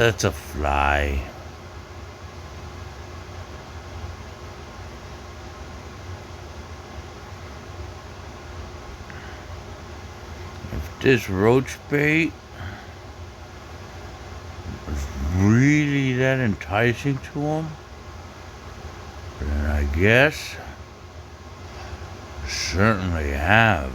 That's a fly. If this roach bait is really that enticing to him, then I guess certainly have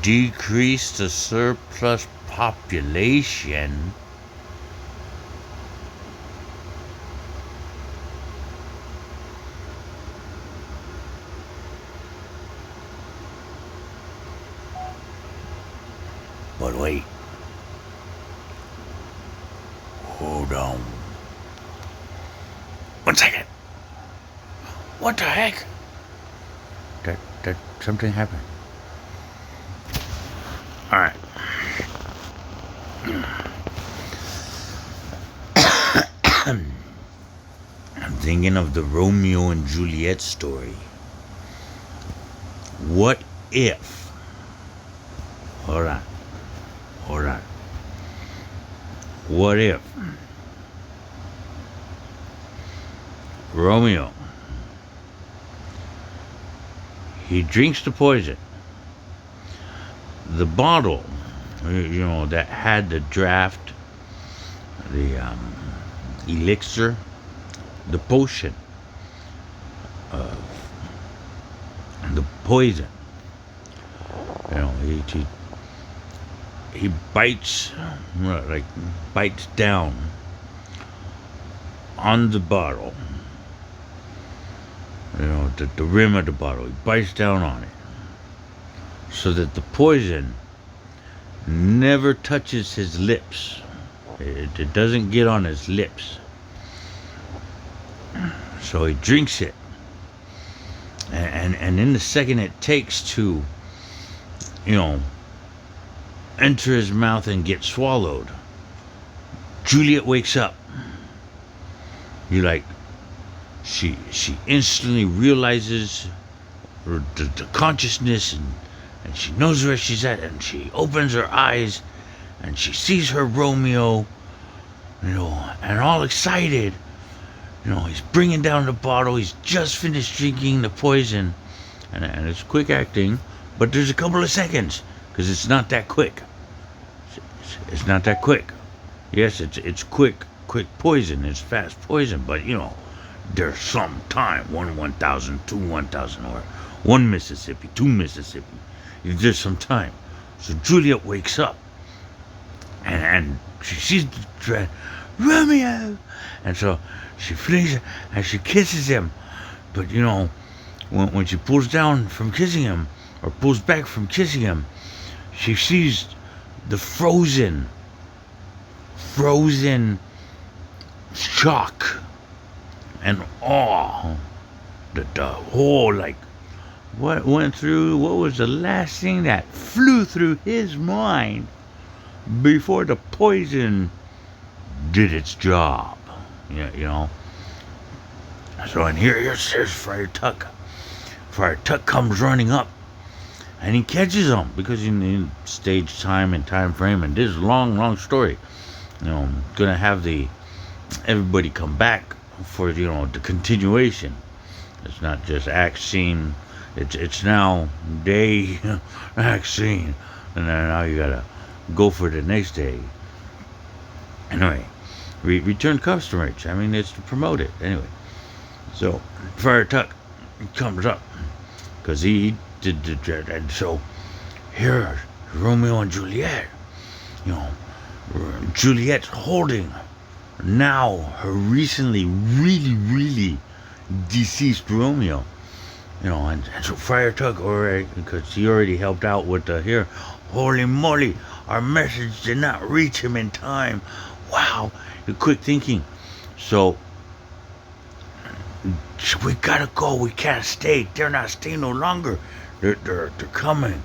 decreased the surplus population but wait, hold on 1 second. What the heck? That something happened. All right. I'm thinking of the Romeo and Juliet story. What if? Hold on. What if Romeo, he drinks the poison, the bottle, that had the draft, the elixir, the potion, the poison. He bites down on the bottle. The rim of the bottle. He bites down on it so that the poison never touches his lips. It doesn't get on his lips. So he drinks it. And in the second it takes to, enter his mouth and get swallowed, Juliet wakes up. She instantly realizes the consciousness, and she knows where she's at, and she opens her eyes and she sees her Romeo, and all excited. He's bringing down the bottle. He's just finished drinking the poison, and it's quick acting, but there's a couple of seconds because it's not that quick. It's not that quick. Yes, it's quick poison. It's fast poison, but there's some time. 1,000, 2 1,000, or 1 Mississippi, 2 Mississippi. There's some time. So Juliet wakes up, and she sees the dread, Romeo, and so she flees and she kisses him. But when she pulls down from kissing him, or pulls back from kissing him, she sees the frozen shock and awe. The whole, what was the last thing that flew through his mind before the poison did its job? So, and here's Friar Tuck. Friar Tuck comes running up, and he catches him because in stage time and time frame, and this is a long story. I'm gonna have everybody come back for the continuation. It's not just act scene. It's now day act scene, and then now you gotta go for the next day. Anyway, return customers. I mean, it's to promote it anyway. So Friar Tuck comes up because he did the dread, and so here's Romeo and Juliet. Juliet's holding now her recently really deceased Romeo. And so Friar Tuck, already, because he already helped out with here, holy moly, our message did not reach him in time. Wow, quick thinking. So we gotta go. We can't stay. They're not staying no longer. They're coming.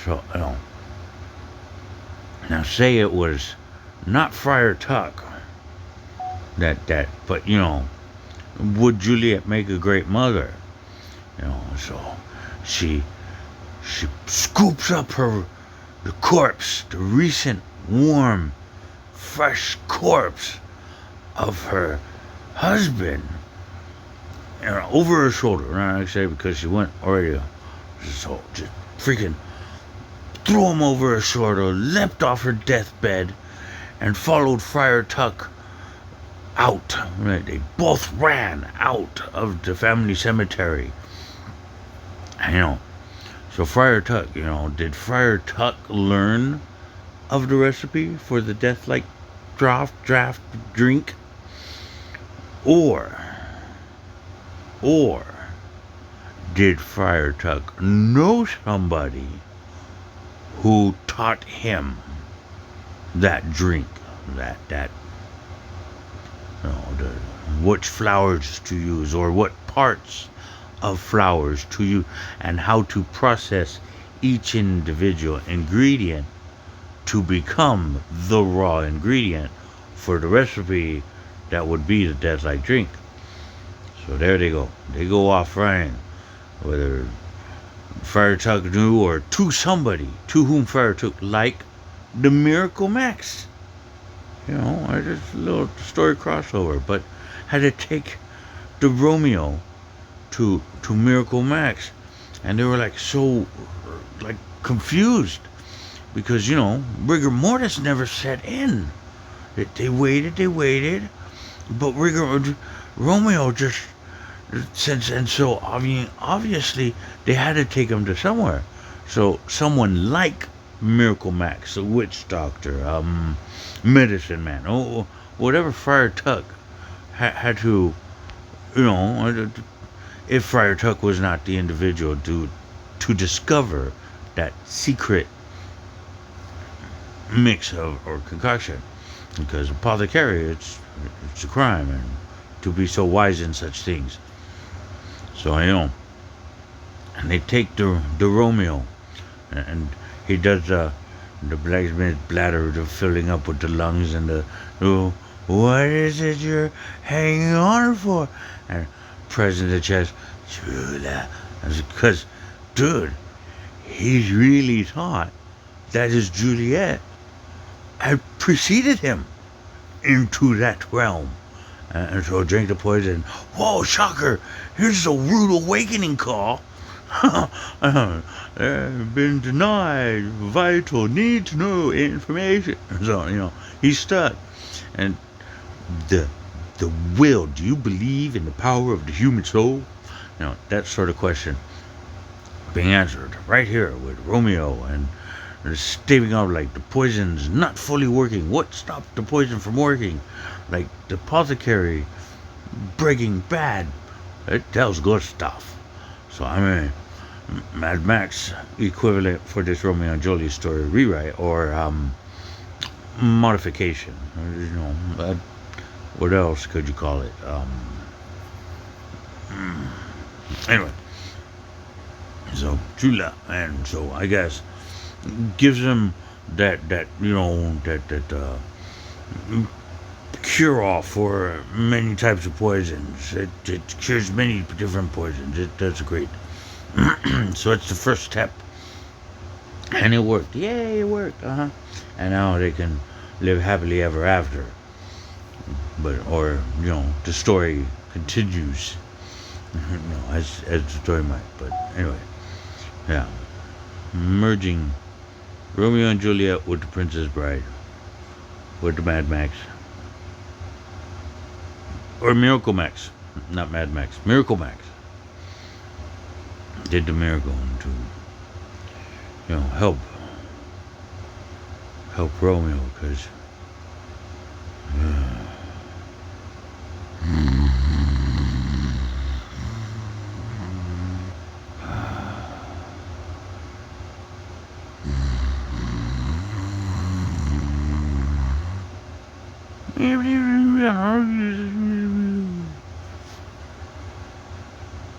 So now say it was not Friar Tuck that but would Juliet make a great mother? So she scoops up her the recent warm, fresh corpse of her husband, over her shoulder. Not actually because she went already, so just freaking threw him over her shoulder, leapt off her deathbed, and followed Friar Tuck out. Right, they both ran out of the family cemetery. So Friar Tuck, did Friar Tuck learn of the recipe for the death-like draft drink? Or did Friar Tuck know somebody who taught him that drink, which flowers to use, or what parts of flowers to use, and how to process each individual ingredient to become the raw ingredient for the recipe that would be the death-like drink. So there they go. They go off running, whether Friar Tuck knew or to somebody to whom Friar Tuck, like the Miracle Max. Just a little story crossover, but had to take the Romeo to Miracle Max, and they were so confused because rigor mortis never set in. They waited, but Romeo just and so obviously they had to take him to somewhere. So someone like Miracle Max, a witch doctor, medicine man, or whatever Friar Tuck had to, if Friar Tuck was not the individual to discover that secret mix or concoction, because apothecary, it's a crime, and to be so wise in such things. So and they take the Romeo, and he does the blacksmith's bladder, the filling up with the lungs, and what is it you're hanging on for? And pressing the chest, Julia, because dude, he's really thought that his Juliet had preceded him into that realm. And so drink the poison. Whoa, shocker! Here's a rude awakening call. Been denied vital, need to know information. So, he's stuck. And the will, do you believe in the power of the human soul? That sort of question being answered right here with Romeo, and staving off the poison's not fully working. What stopped the poison from working? The apothecary breaking bad. It tells good stuff. So Mad Max equivalent for this Romeo and Juliet story rewrite or modification. What else could you call it? Anyway, so Julia, and so I guess gives him that cure all for many types of poisons. It cures many different poisons. It does great. So it's the first step, and it worked. Yay, it worked. And now they can live happily ever after. The story continues. As the story might. But anyway, yeah, merging Romeo and Juliet with the Princess Bride, with the Mad Max, or Miracle Max, not Mad Max, Miracle Max did the miracle to help Romeo, because